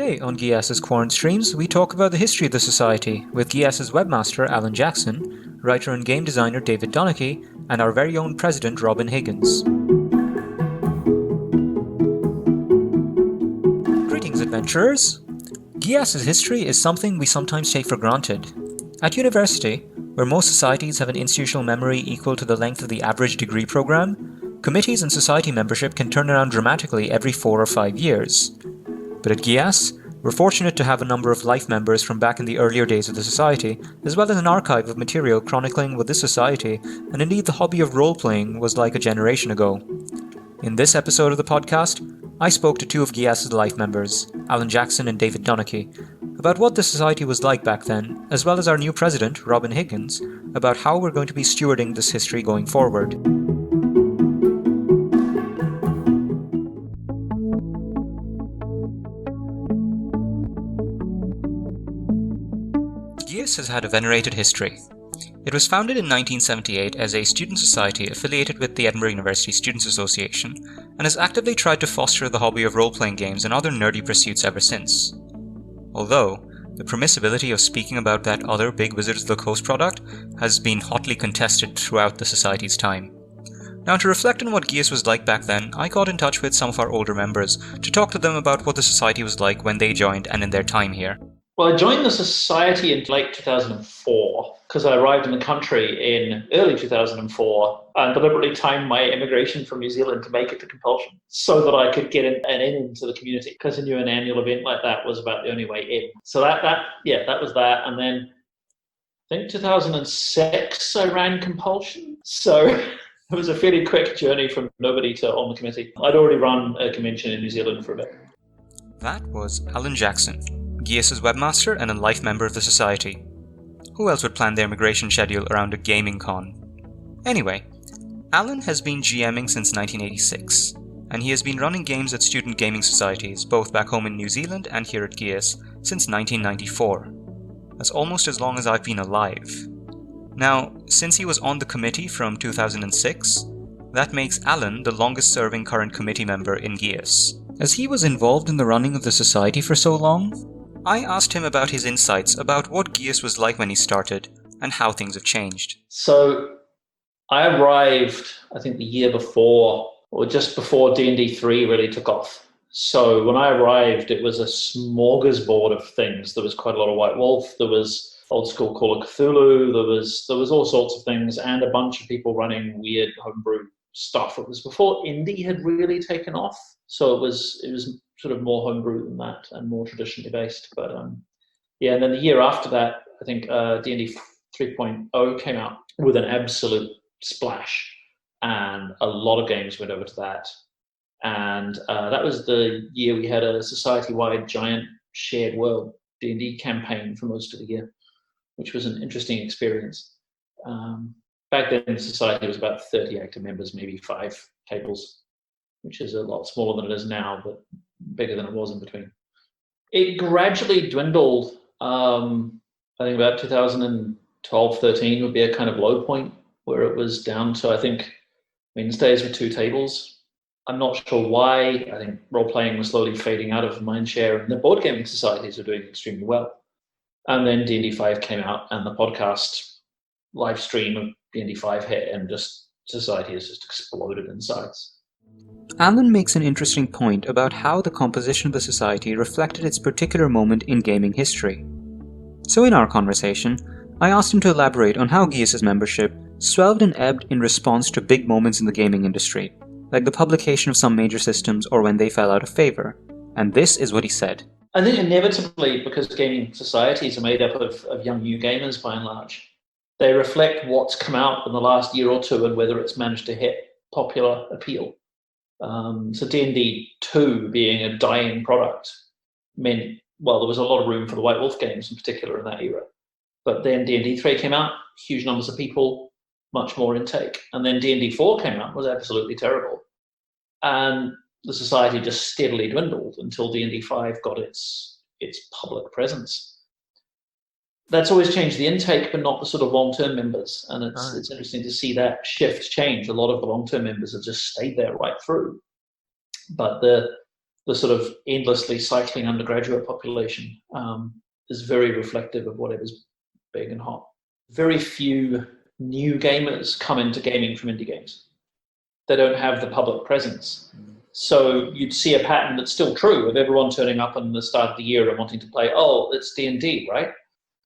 Today on Geas' Quaranstreams, we talk about the history of the Society with Geas' Webmaster Alan Jackson, writer and game designer David Donachie, and our very own President Robyn Higgins. Greetings, adventurers! Geas' history is something we sometimes take for granted. At university, where most societies have an institutional memory equal to the length of the average degree program, committees and society membership can turn around dramatically every 4 or 5 years. But at Geas, we're fortunate to have a number of life members from back in the earlier days of the society, as well as an archive of material chronicling what this society, and indeed the hobby of role-playing, was like a generation ago. In this episode of the podcast, I spoke to two of Geas' life members, Alan Jackson and David Donachie, about what the society was like back then, as well as our new president, Robyn Higgins, about how we're going to be stewarding this history going forward. Geas has had a venerated history. It was founded in 1978 as a student society affiliated with the Edinburgh University Students' Association, and has actively tried to foster the hobby of role-playing games and other nerdy pursuits ever since. Although, the permissibility of speaking about that other big Wizards of the Coast product has been hotly contested throughout the society's time. Now, to reflect on what Geas was like back then, I got in touch with some of our older members to talk to them about what the society was like when they joined and in their time here. Well, I joined the society in late 2004 because I arrived in the country in early 2004 and deliberately timed my immigration from New Zealand to make it to compulsion so that I could get an in into the community, because I knew an annual event like that was about the only way in. So that was that. And then I think 2006 I ran compulsion. So it was a fairly quick journey from nobody to on the committee. I'd already run a convention in New Zealand for a bit. That was Alan Jackson, Geas' webmaster and a life member of the society. Who else would plan their migration schedule around a gaming con? Anyway, Alan has been GMing since 1986, and he has been running games at student gaming societies both back home in New Zealand and here at Geas since 1994. That's almost as long as I've been alive. Now, since he was on the committee from 2006, that makes Alan the longest serving current committee member in Geas. As he was involved in the running of the society for so long, I asked him about his insights about what Geas was like when he started and how things have changed. So I arrived, I think, the year before, or just before D&D 3 really took off. So when I arrived, it was a smorgasbord of things. There was quite a lot of White Wolf, there was old school Call of Cthulhu, there was all sorts of things, and a bunch of people running weird homebrew stuff. It was before indie had really taken off. So it was sort of more homebrew than that and more traditionally based. But and then the year after that, I think D&D 3.0 came out with an absolute splash, and a lot of games went over to that. And that was the year we had a society-wide giant shared world D&D campaign for most of the year, which was an interesting experience. Back then, the society was about 30 active members, maybe 5 tables, which is a lot smaller than it is now, but bigger than it was in between. It gradually dwindled. I think about 2012, 13 would be a kind of low point where it was down to, I think, Wednesdays with 2 tables. I'm not sure why. I think role-playing was slowly fading out of mindshare, and the board gaming societies were doing extremely well. And then D&D 5 came out, and the podcast live stream of D&D 5 hit, and just society has just exploded in size. Alan makes an interesting point about how the composition of the society reflected its particular moment in gaming history. So in our conversation, I asked him to elaborate on how Geas' membership swelled and ebbed in response to big moments in the gaming industry, like the publication of some major systems or when they fell out of favor. And this is what he said. I think inevitably, because gaming societies are made up of young new gamers by and large, they reflect what's come out in the last year or two and whether it's managed to hit popular appeal. So D&D 2 being a dying product meant, well, there was a lot of room for the White Wolf games in particular in that era. But then D&D 3 came out, huge numbers of people, much more intake. And then D&D 4 came out, was absolutely terrible. And the society just steadily dwindled until D&D 5 got its public presence. That's always changed the intake, but not the sort of long-term members. And it's interesting to see that shift change. A lot of the long-term members have just stayed there right through. But the the sort of endlessly cycling undergraduate population is very reflective of whatever's big and hot. Very few new gamers come into gaming from indie games. They don't have the public presence. So you'd see a pattern that's still true of everyone turning up in the start of the year and wanting to play, oh, it's D&D, right?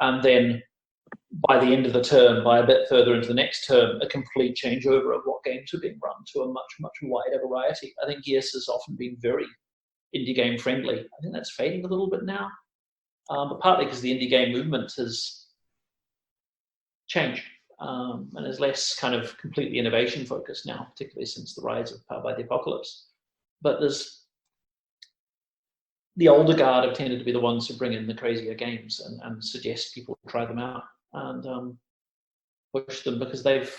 And then by the end of the term, by a bit further into the next term, a complete changeover of what games are being run to a much, much wider variety. I think Geas has often been very indie game friendly. I think that's fading a little bit now, but partly because the indie game movement has changed and is less kind of completely innovation focused now, particularly since the rise of Powered by the Apocalypse. But there's the older guard have tended to be the ones who bring in the crazier games and suggest people try them out and push them because they've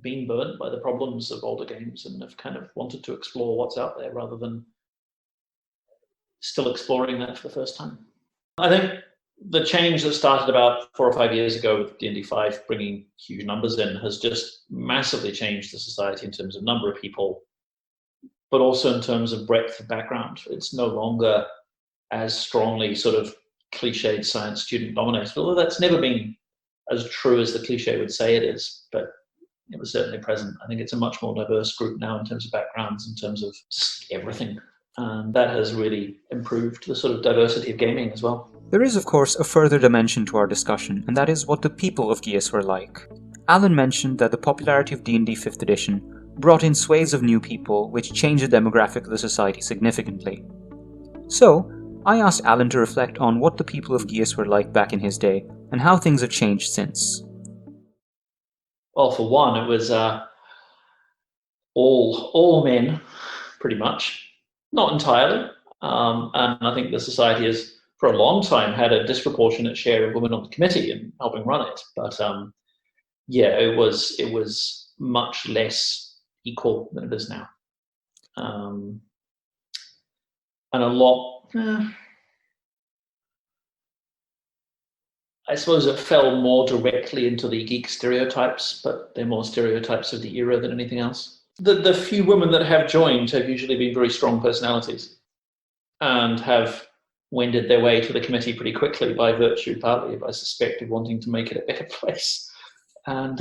been burnt by the problems of older games and have kind of wanted to explore what's out there rather than still exploring that for the first time. I think the change that started about 4 or 5 years ago with D&D 5 bringing huge numbers in has just massively changed the society in terms of number of people, but also in terms of breadth of background. It's no longer as strongly sort of cliched science student dominated, although that's never been as true as the cliche would say it is, but it was certainly present. I think it's a much more diverse group now in terms of backgrounds, in terms of just everything. And that has really improved the sort of diversity of gaming as well. There is, of course, a further dimension to our discussion, and that is what the people of Geas were like. Alan mentioned that the popularity of D&D 5th edition brought in swathes of new people, which changed the demographic of the society significantly. So, I asked Alan to reflect on what the people of Geas were like back in his day, and how things have changed since. Well, for one, it was all men, pretty much. Not entirely. And I think the society has, for a long time, had a disproportionate share of women on the committee and helping run it. But yeah, it was much less equal than it is now. And a lot, I suppose it fell more directly into the geek stereotypes, but they're more stereotypes of the era than anything else. The few women that have joined have usually been very strong personalities and have wended their way to the committee pretty quickly by virtue, partly, I suspect, of wanting to make it a better place. And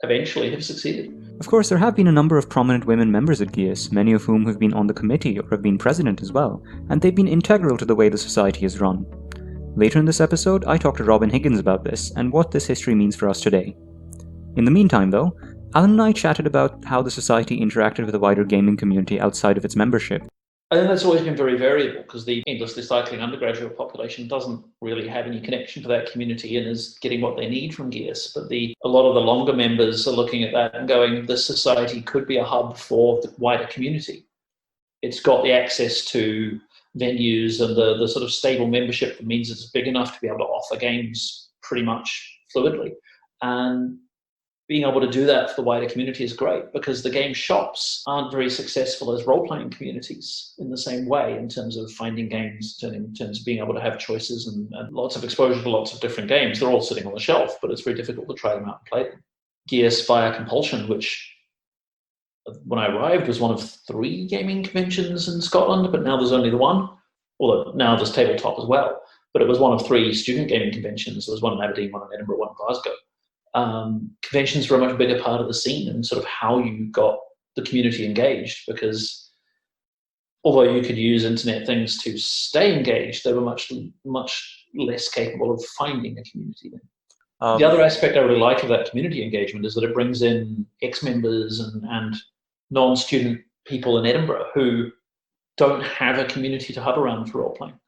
eventually have succeeded. Of course, there have been a number of prominent women members at Geas, many of whom have been on the committee or have been president as well, and they've been integral to the way the society is run. Later in this episode, I talked to Robyn Higgins about this and what this history means for us today. In the meantime, though, Alan and I chatted about how the society interacted with the wider gaming community outside of its membership. I think that's always been very variable because the endlessly cycling undergraduate population doesn't really have any connection to that community and is getting what they need from Geas. But a lot of the longer members are looking at that and going, this society could be a hub for the wider community. It's got the access to venues and the sort of stable membership that means it's big enough to be able to offer games pretty much fluidly. And being able to do that for the wider community is great because the game shops aren't very successful as role-playing communities in the same way in terms of finding games and in terms of being able to have choices and lots of exposure to lots of different games. They're all sitting on the shelf, but it's very difficult to try them out and play them. Geas via Compulsion, which when I arrived was one of 3 gaming conventions in Scotland, but now there's only the one, although now there's tabletop as well. But it was one of 3 student gaming conventions. There was one in Aberdeen, one in Edinburgh, one in Glasgow. Conventions were a much bigger part of the scene and sort of how you got the community engaged, because although you could use internet things to stay engaged, they were much less capable of finding a community. The other aspect I really like of that community engagement is that it brings in ex-members and non-student people in Edinburgh who don't have a community to hub around for role-playing.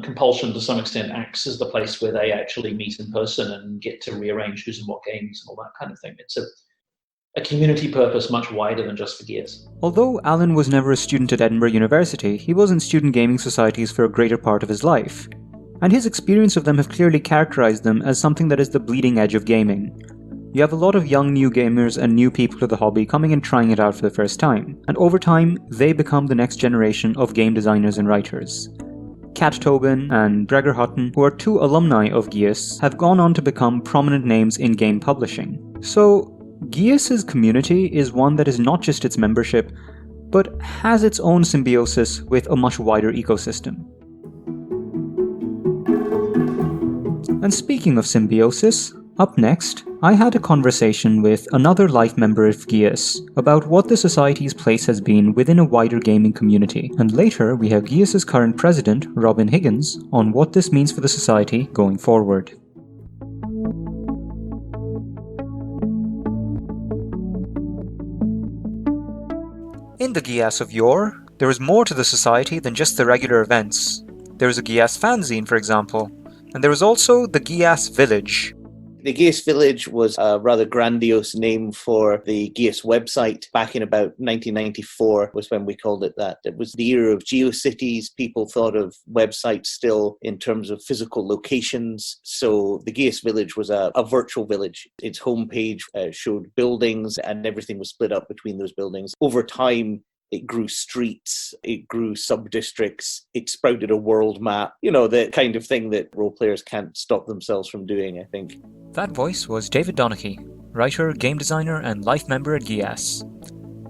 Compulsion, to some extent, acts as the place where they actually meet in person and get to rearrange who's in what games and all that kind of thing. It's a community purpose much wider than just for Geas. Although Alan was never a student at Edinburgh University, he was in student gaming societies for a greater part of his life, and his experience of them have clearly characterized them as something that is the bleeding edge of gaming. You have a lot of young new gamers and new people to the hobby coming and trying it out for the first time, and over time, they become the next generation of game designers and writers. Kat Tobin and Gregor Hutton, who are 2 alumni of Geas, have gone on to become prominent names in game publishing. So, Geas' community is one that is not just its membership, but has its own symbiosis with a much wider ecosystem. And speaking of symbiosis, up next, I had a conversation with another life member of Geas about what the society's place has been within a wider gaming community, and later we have Geas' current president, Robyn Higgins, on what this means for the society going forward. In the Geas of yore, there was more to the society than just the regular events. There was a Geas fanzine, for example, and there was also the Geas Village. The Geas Village was a rather grandiose name for the Geas website. Back in about 1994 was when we called it that. It was the era of GeoCities. People thought of websites still in terms of physical locations. So the Geas Village was a virtual village. Its homepage showed buildings and everything was split up between those buildings. Over time, it grew streets, it grew sub-districts, it sprouted a world map. You know, the kind of thing that role players can't stop themselves from doing, I think. That voice was David Donachie, writer, game designer, and life member at Geas.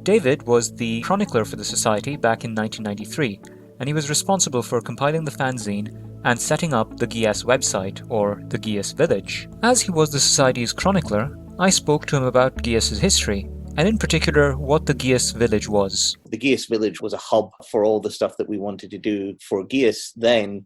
David was the chronicler for the society back in 1993, and he was responsible for compiling the fanzine and setting up the Geas website, or the Geas Village. As he was the society's chronicler, I spoke to him about Geas' history, and in particular, what the Geas Village was. The Geas Village was a hub for all the stuff that we wanted to do for Geas then,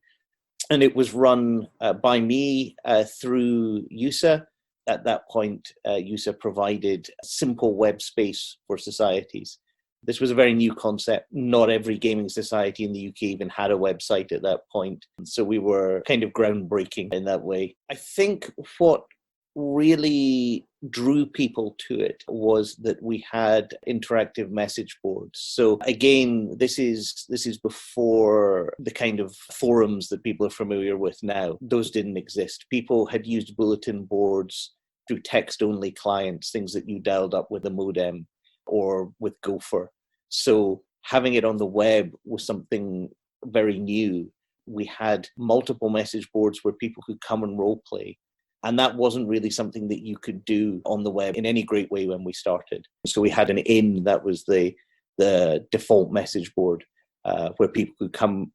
and it was run by me through USA. At that point, USA provided simple web space for societies. This was a very new concept. Not every gaming society in the UK even had a website at that point, so we were kind of groundbreaking in that way. I think what really drew people to it was that we had interactive message boards. So again, this is before the kind of forums that people are familiar with now. Those didn't exist. People had used bulletin boards through text-only clients, things that you dialed up with a modem or with Gopher. So having it on the web was something very new. We had multiple message boards where people could come and role play. And that wasn't really something that you could do on the web in any great way when we started. So we had an in, that was the default message board, where people could come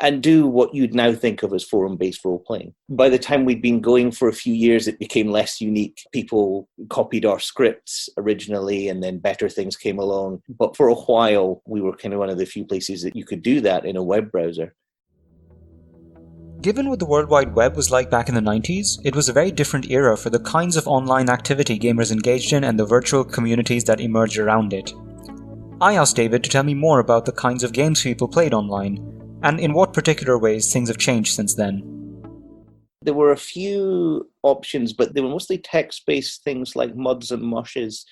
and do what you'd now think of as forum-based role-playing. By the time we'd been going for a few years, it became less unique. People copied our scripts originally, and then better things came along. But for a while, we were kind of one of the few places that you could do that in a web browser. Given what the World Wide Web was like back in the 90s, it was a very different era for the kinds of online activity gamers engaged in and the virtual communities that emerged around it. I asked David to tell me more about the kinds of games people played online, and in what particular ways things have changed since then. There were a few options, but they were mostly text-based things like muds and mushes.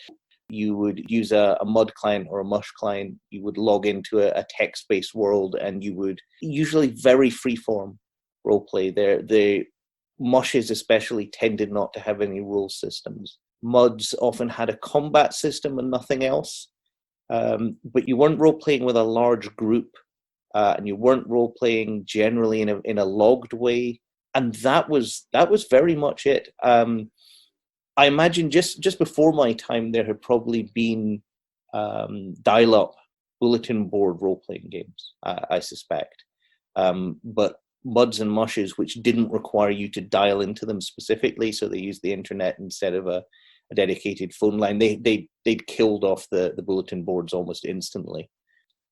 You would use a mud client or a mush client. You would log into a text-based world, and you would usually very freeform roleplay. The mushes especially tended not to have any rule systems. Muds often had a combat system and nothing else, but you weren't role-playing with a large group, and you weren't role-playing generally in a logged way, and that was very much it. I imagine just before my time there had probably been dial-up bulletin board role-playing games, I suspect, but muds and mushes which didn't require you to dial into them specifically, so they used the internet instead of a dedicated phone line. They'd killed off the bulletin boards almost instantly.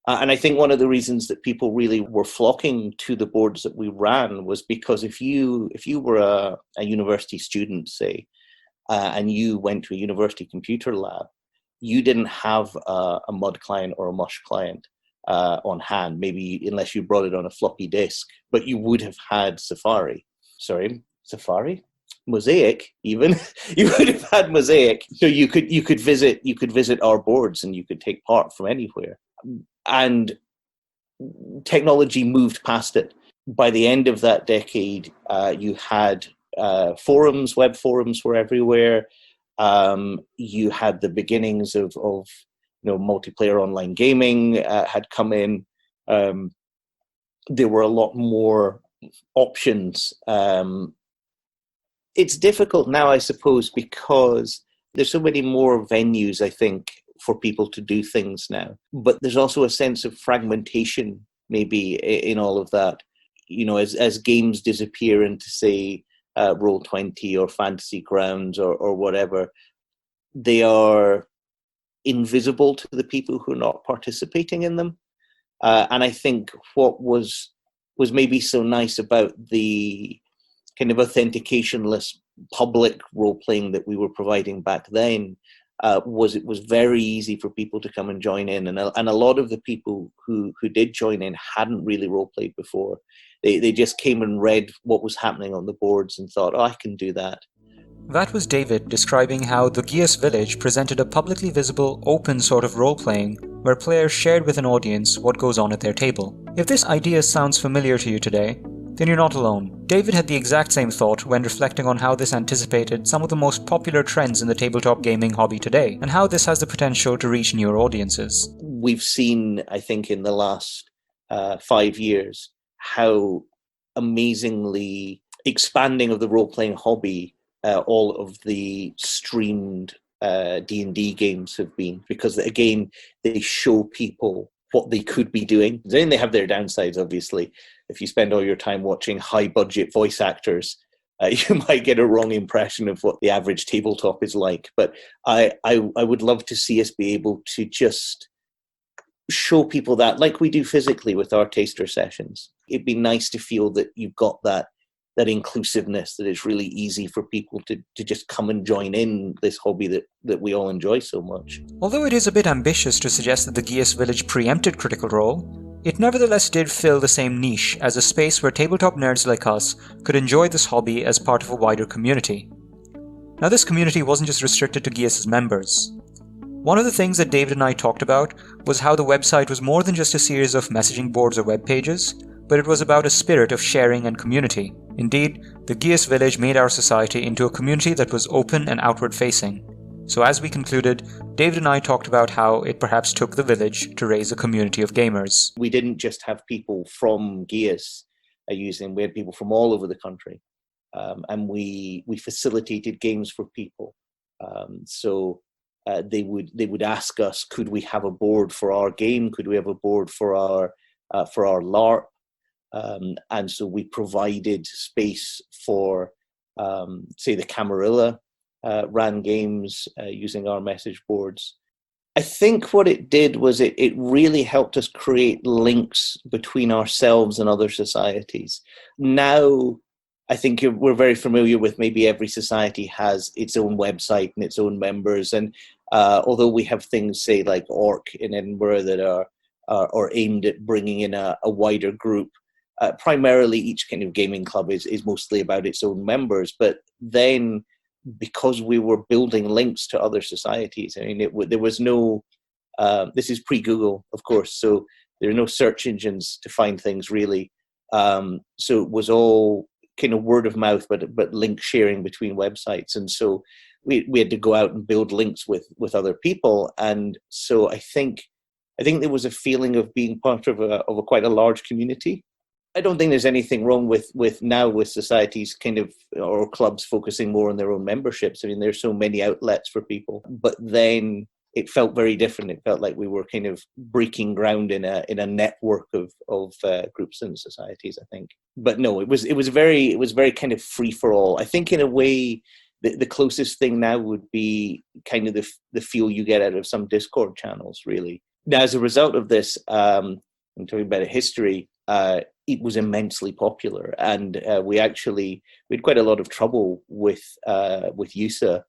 And I think one of the reasons that people really were flocking to the boards that we ran was because if you were a university student, say, and you went to a university computer lab, you didn't have a mud client or a mush client on hand, maybe unless you brought it on a floppy disk, but you would have had Mosaic even. You would have had Mosaic, so you could visit our boards and you could take part from anywhere. And technology moved past it. By the end of that decade, you had forums. Web forums were everywhere. You had the beginnings of multiplayer online gaming had come in. There were a lot more options. It's difficult now, I suppose, because there's so many more venues, I think, for people to do things now. But there's also a sense of fragmentation, maybe, in all of that. As games disappear into, say, Roll20 or Fantasy Grounds or whatever, they are invisible to the people who are not participating in them. And I think what was maybe so nice about the kind of authenticationless public role-playing that we were providing back then was it was very easy for people to come and join in. And a lot of the people who did join in hadn't really role-played before. They just came and read what was happening on the boards and thought, oh, I can do that. That was David describing how the Geas Village presented a publicly visible, open sort of role-playing where players shared with an audience what goes on at their table. If this idea sounds familiar to you today, then you're not alone. David had the exact same thought when reflecting on how this anticipated some of the most popular trends in the tabletop gaming hobby today, and how this has the potential to reach newer audiences. We've seen, I think, in the last 5 years, how amazingly expanding of the role-playing hobby all of the streamed D&D games have been, because again, they show people what they could be doing. Then they have their downsides, obviously. If you spend all your time watching high-budget voice actors, you might get a wrong impression of what the average tabletop is like. But I would love to see us be able to just show people that, like we do physically with our taster sessions. It'd be nice to feel that you've got that inclusiveness, that it's really easy for people to just come and join in this hobby that we all enjoy so much. Although it is a bit ambitious to suggest that the Geas Village preempted Critical Role, it nevertheless did fill the same niche as a space where tabletop nerds like us could enjoy this hobby as part of a wider community. Now, this community wasn't just restricted to Geas' members. One of the things that David and I talked about was how the website was more than just a series of messaging boards or web pages, but it was about a spirit of sharing and community. Indeed, the Geas Village made our society into a community that was open and outward-facing. So as we concluded, David and I talked about how it perhaps took the village to raise a community of gamers. We didn't just have people from Geas using, we had people from all over the country. And we facilitated games for people. So they would ask us, could we have a board for our game? Could we have a board for our LARP? And so we provided space for, say, the Camarilla ran games using our message boards. I think what it did was it really helped us create links between ourselves and other societies. Now, I think we're very familiar with maybe every society has its own website and its own members. And although we have things, say, like Orc in Edinburgh that are aimed at bringing in a wider group, primarily each kind of gaming club is mostly about its own members. But then, because we were building links to other societies, I mean, there was no, this is pre-Google, of course, so there are no search engines to find things really. So it was all kind of word of mouth, but link sharing between websites. And so we had to go out and build links with other people. And so I think there was a feeling of being part of a quite a large community. I don't think there's anything wrong with societies kind of, or clubs focusing more on their own memberships. I mean, there's so many outlets for people, but then it felt very different. It felt like we were kind of breaking ground in a network of groups and societies, I think. But no, it was very kind of free for all. I think in a way, the closest thing now would be kind of the feel you get out of some Discord channels, really. Now, as a result of this, I'm talking about history, it was immensely popular, and we had quite a lot of trouble with USA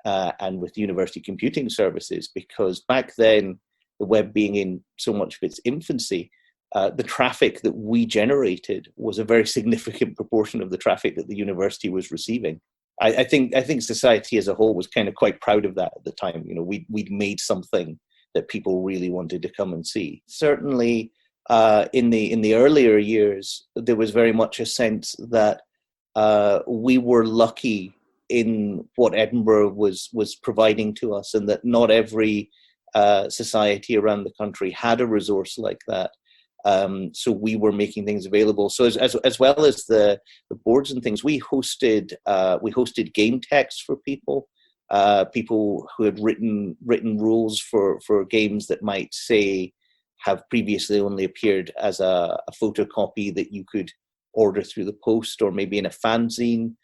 and with University Computing Services, because back then, the web being in so much of its infancy, the traffic that we generated was a very significant proportion of the traffic that the university was receiving. I think society as a whole was kind of quite proud of that at the time. You know, we'd made something that people really wanted to come and see. Certainly, in the earlier years, there was very much a sense that we were lucky in what Edinburgh was providing to us, and that not every society around the country had a resource like that. So we were making things available. So as well as the boards and things, we hosted game texts for people. people who had written rules for games that might say have previously only appeared as a photocopy that you could order through the post or maybe in a fanzine.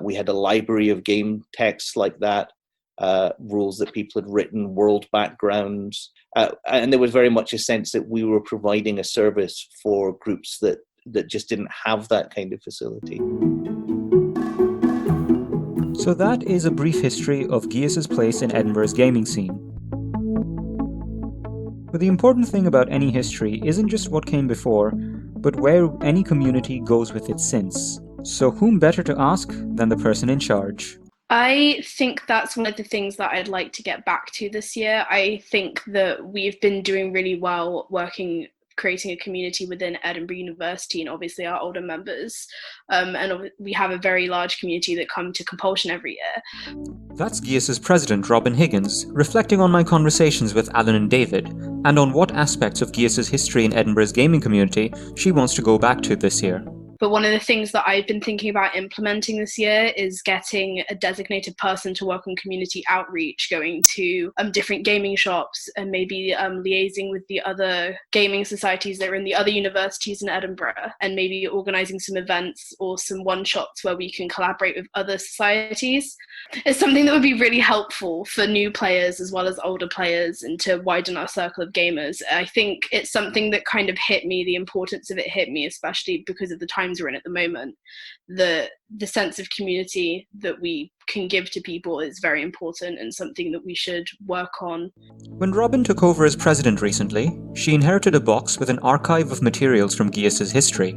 We had a library of game texts like that, rules that people had written, world backgrounds. And there was very much a sense that we were providing a service for groups that just didn't have that kind of facility. So that is a brief history of Geas' place in Edinburgh's gaming scene. But the important thing about any history isn't just what came before, but where any community goes with it since. So whom better to ask than the person in charge? I think that's one of the things that I'd like to get back to this year. I think that we've been doing really well creating a community within Edinburgh University and obviously our older members. And we have a very large community that come to compulsion every year. That's Geas' President, Robyn Higgins, reflecting on my conversations with Alan and David, and on what aspects of Geas' history in Edinburgh's gaming community she wants to go back to this year. But one of the things that I've been thinking about implementing this year is getting a designated person to work on community outreach, going to different gaming shops and maybe liaising with the other gaming societies that are in the other universities in Edinburgh, and maybe organising some events or some one-shots where we can collaborate with other societies. It's something that would be really helpful for new players as well as older players and to widen our circle of gamers. I think it's something that kind of hit me, the importance of it hit me, especially because of the times we're in at the moment. The sense of community that we can give to people is very important and something that we should work on. When Robyn took over as president recently, she inherited a box with an archive of materials from Geas' history.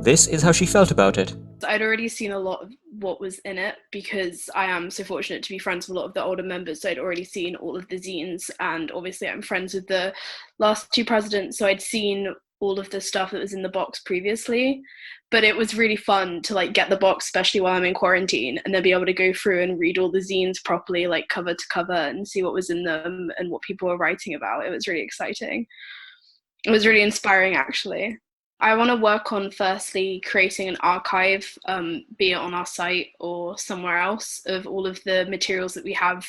This is how she felt about it. I'd already seen a lot of what was in it because I am so fortunate to be friends with a lot of the older members, so I'd already seen all of the zines, and obviously I'm friends with the last two presidents, so I'd seen all of the stuff that was in the box previously. But it was really fun to get the box, especially while I'm in quarantine, and then be able to go through and read all the zines properly, cover to cover, and see what was in them and what people were writing about. It was really exciting. It was really inspiring, actually. I want to work on firstly creating an archive, be it on our site or somewhere else, of all of the materials that we have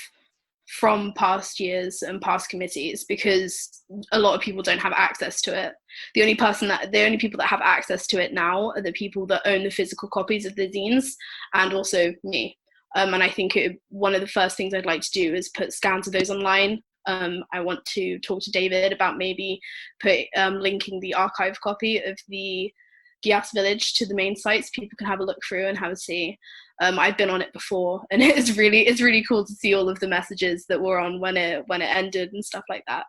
from past years and past committees, because a lot of people don't have access to it. The only people that have access to it now are the people that own the physical copies of the zines, and also me. And I think one of the first things I'd like to do is put scans of those online. I want to talk to David about maybe linking the archive copy of the Geas Village to the main sites. People can have a look through and have a see. I've been on it before, and it's really cool to see all of the messages that were on when it ended and stuff like that.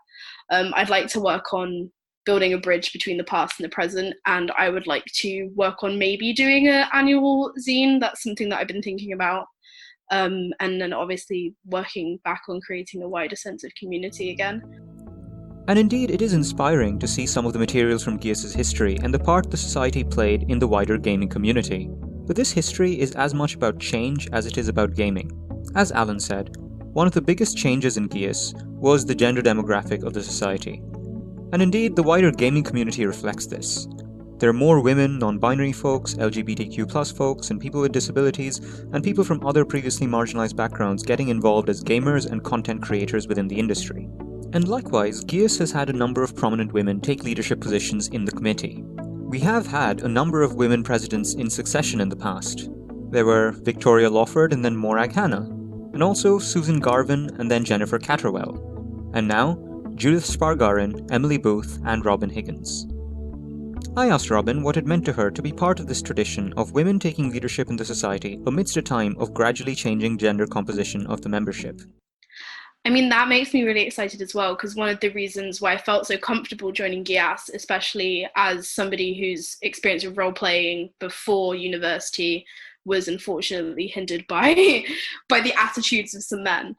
I'd like to work on building a bridge between the past and the present, and I would like to work on maybe doing an annual zine. That's something that I've been thinking about. And then obviously working back on creating a wider sense of community again. And indeed, it is inspiring to see some of the materials from Geas' history and the part the society played in the wider gaming community. But this history is as much about change as it is about gaming. As Alan said, one of the biggest changes in Geas was the gender demographic of the society. And indeed, the wider gaming community reflects this. There are more women, non-binary folks, LGBTQ+ folks, and people with disabilities, and people from other previously marginalized backgrounds getting involved as gamers and content creators within the industry. And likewise, Geas has had a number of prominent women take leadership positions in the committee. We have had a number of women presidents in succession in the past. There were Victoria Lawford and then Morag Hannah, and also Susan Garvin and then Jennifer Catterwell. And now, Judith Spargarin, Emily Booth, and Robyn Higgins. I asked Robyn what it meant to her to be part of this tradition of women taking leadership in the society amidst a time of gradually changing gender composition of the membership. I mean, that makes me really excited as well, because one of the reasons why I felt so comfortable joining Geas, especially as somebody whose experience of role-playing before university was unfortunately hindered by the attitudes of some men.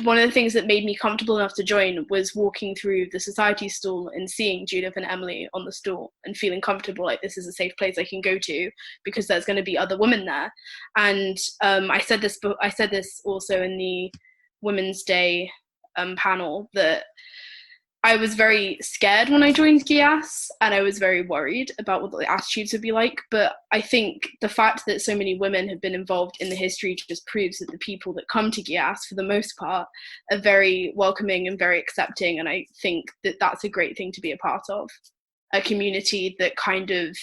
One of the things that made me comfortable enough to join was walking through the society stall and seeing Judith and Emily on the stall and feeling comfortable, like this is a safe place I can go to because there's going to be other women there. And I said this also in the Women's Day panel, that I was very scared when I joined Geas, and I was very worried about what the attitudes would be like. But I think the fact that so many women have been involved in the history just proves that the people that come to Geas, for the most part, are very welcoming and very accepting. And I think that that's a great thing to be a part of. A community that kind of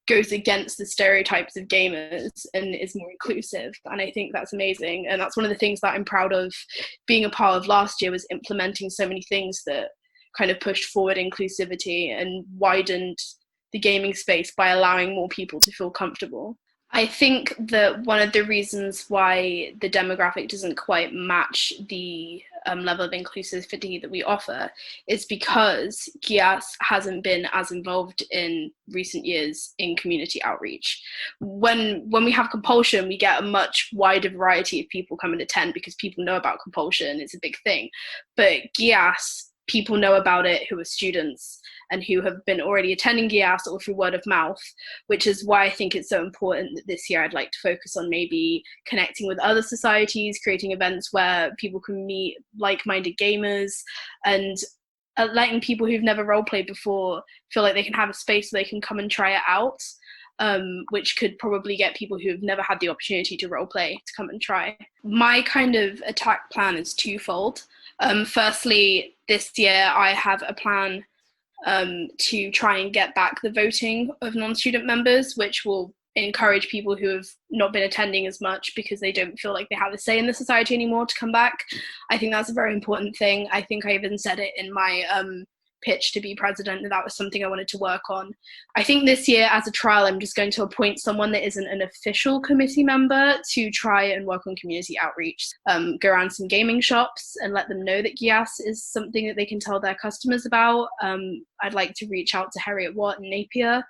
goes against the stereotypes of gamers and is more inclusive. And I think that's amazing. And that's one of the things that I'm proud of being a part of last year, was implementing so many things that kind of pushed forward inclusivity and widened the gaming space by allowing more people to feel comfortable. I think that one of the reasons why the demographic doesn't quite match the level of inclusivity that we offer is because Geas hasn't been as involved in recent years in community outreach. When we have compulsion, we get a much wider variety of people come and attend because people know about compulsion. It's a big thing. But Geas, people know about it who are students and who have been already attending Geas or through word of mouth, which is why I think it's so important that this year I'd like to focus on maybe connecting with other societies, creating events where people can meet like-minded gamers, and letting people who've never roleplayed before feel like they can have a space where they can come and try it out, which could probably get people who've never had the opportunity to roleplay to come and try. My kind of attack plan is twofold. Firstly, this year I have a plan to try and get back the voting of non-student members, which will encourage people who have not been attending as much because they don't feel like they have a say in the society anymore to come back. I think that's a very important thing. I think I even said it in my pitch to be president, that was something I wanted to work on. I think this year, as a trial, I'm just going to appoint someone that isn't an official committee member to try and work on community outreach, go around some gaming shops and let them know that Geas is something that they can tell their customers about. I'd like to reach out to Heriot Watt and Napier.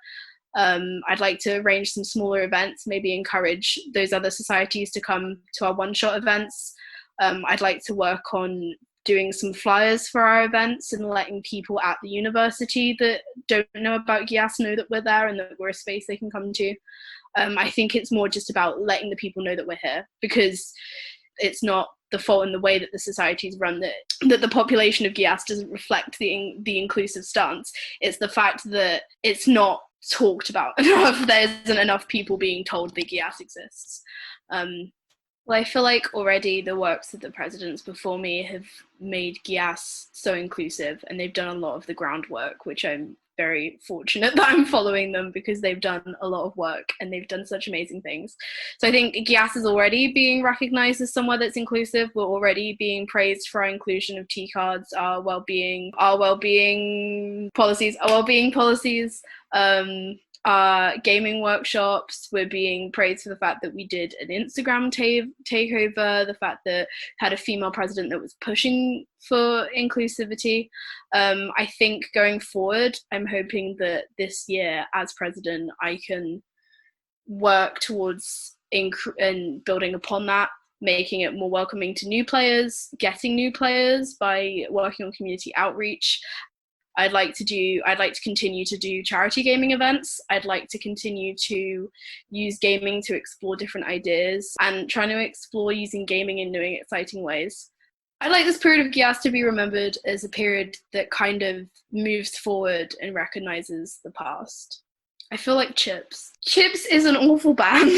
I'd like to arrange some smaller events, maybe encourage those other societies to come to our one-shot events. I'd like to work on doing some flyers for our events and letting people at the university that don't know about Geas know that we're there and that we're a space they can come to. I think it's more just about letting the people know that we're here, because it's not the fault in the way that the societies run that the population of Geas doesn't reflect the inclusive stance. It's the fact that it's not talked about enough. There isn't enough people being told that Geas exists. Well, I feel like already the works of the presidents before me have made Geas so inclusive, and they've done a lot of the groundwork, which I'm very fortunate that I'm following them, because they've done a lot of work and they've done such amazing things. So I think Geas is already being recognized as somewhere that's inclusive. We're already being praised for our inclusion of T-cards, our well-being policies, our gaming workshops. We're being praised for the fact that we did an Instagram takeover, the fact that had a female president that was pushing for inclusivity. I think going forward, I'm hoping that this year as president, I can work towards and building upon that, making it more welcoming to new players, getting new players by working on community outreach. I'd like to continue to do charity gaming events. I'd like to continue to use gaming to explore different ideas and trying to explore using gaming in new and exciting ways. I'd like this period of Geas to be remembered as a period that kind of moves forward and recognizes the past. I feel like Chips. Chips is an awful band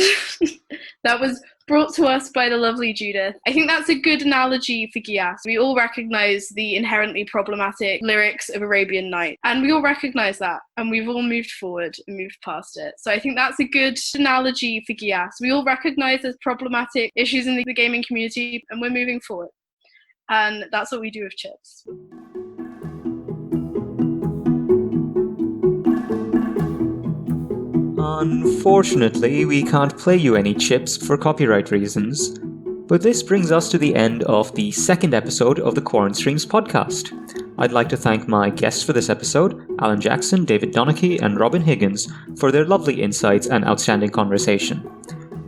that was brought to us by the lovely Judith. I think that's a good analogy for Geas. We all recognize the inherently problematic lyrics of Arabian Night, and we all recognize that, and we've all moved forward and moved past it. So I think that's a good analogy for Geas. We all recognize there's problematic issues in the gaming community, and we're moving forward. And that's what we do with Chips. Unfortunately, we can't play you any chips for copyright reasons. But this brings us to the end of the second episode of the Quaranstreams Podcast. I'd like to thank my guests for this episode, Alan Jackson, David Donachie, and Robyn Higgins, for their lovely insights and outstanding conversation.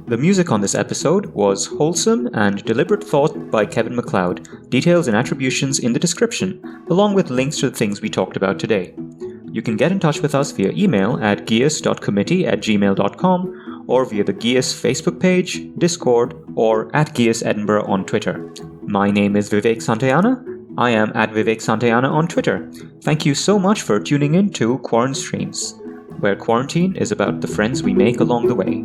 The music on this episode was Wholesome and Deliberate Thought by Kevin MacLeod, details and attributions in the description, along with links to the things we talked about today. You can get in touch with us via email at geas.committee@gmail.com or via the Geas Facebook page, Discord, or at Geas Edinburgh on Twitter. My name is Vivek Santayana. I am at Vivek Santayana on Twitter. Thank you so much for tuning in to Quaranstreams, where quarantine is about the friends we make along the way.